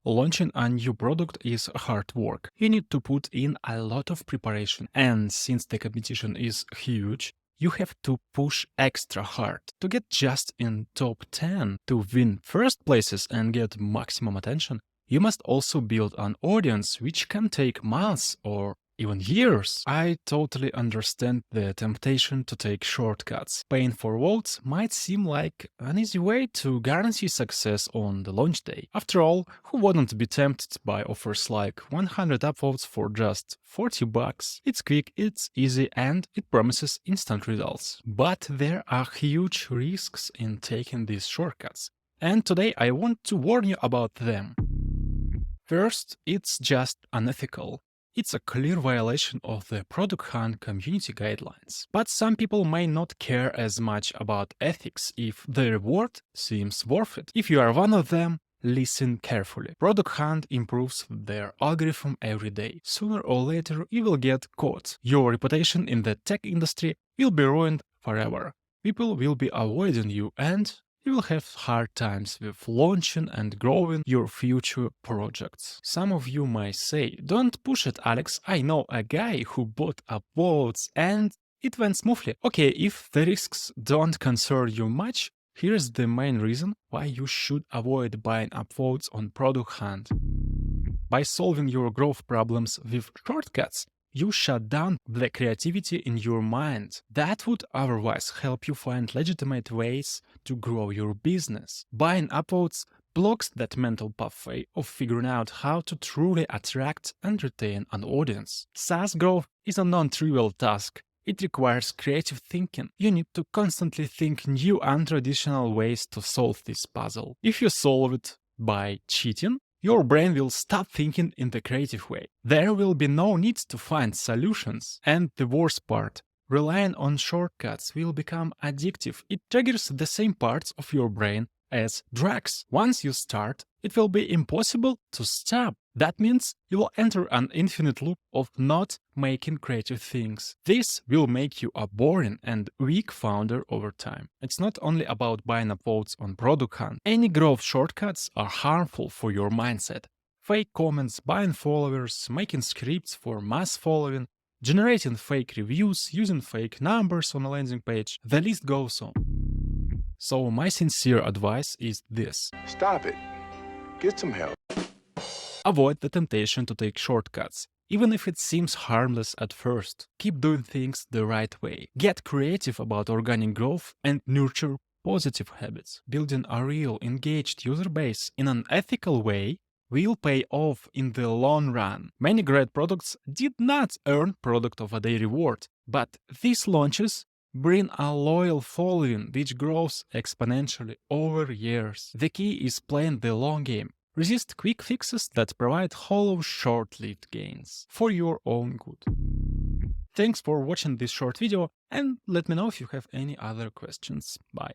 launching a new product is hard work. You need to put in a lot of preparation, and since the competition is huge, you have to push extra hard to get just in top 10. To win first places and get maximum attention, you must also build an audience, which can take months or even years. I totally understand the temptation to take shortcuts. Paying for votes might seem like an easy way to guarantee success on the launch day. After all, who wouldn't be tempted by offers like 100 upvotes for just $40? It's quick, it's easy, and it promises instant results. But there are huge risks in taking these shortcuts, and today I want to warn you about them. First, it's just unethical. It's a clear violation of the Product Hunt community guidelines. But some people may not care as much about ethics if the reward seems worth it. If you are one of them, listen carefully. Product Hunt improves their algorithm every day. Sooner or later, you will get caught. Your reputation in the tech industry will be ruined forever. People will be avoiding you, and you will have hard times with launching and growing your future projects. Some of you might say, "Don't push it, Alex. I know a guy who bought upvotes and it went smoothly." Okay, if the risks don't concern you much, here's the main reason why you should avoid buying upvotes on Product Hunt. By solving your growth problems with shortcuts, you shut down the creativity in your mind that would otherwise help you find legitimate ways to grow your business. Buying upvotes blocks that mental pathway of figuring out how to truly attract and retain an audience. SaaS growth is a non-trivial task. It requires creative thinking. You need to constantly think new and traditional ways to solve this puzzle. If you solve it by cheating, your brain will stop thinking in the creative way. There will be no need to find solutions. And the worst part, relying on shortcuts will become addictive. It triggers the same parts of your brain as drugs. Once you start, it will be impossible to stop. That means you will enter an infinite loop of not making creative things. This will make you a boring and weak founder over time. It's not only about buying upvotes on Product Hunt. Any growth shortcuts are harmful for your mindset. Fake comments, buying followers, making scripts for mass following, generating fake reviews, using fake numbers on a landing page, the list goes on. So my sincere advice is this. Stop it. Get some help. Avoid the temptation to take shortcuts, even if it seems harmless at first. Keep doing things the right way. Get creative about organic growth and nurture positive habits. Building a real, engaged user base in an ethical way will pay off in the long run. Many great products did not earn Product of a Day reward, but these launches bring a loyal following which grows exponentially over years. The key is playing the long game. Resist quick fixes that provide hollow, short-lived gains for your own good. Thanks for watching this short video, and let me know if you have any other questions. Bye.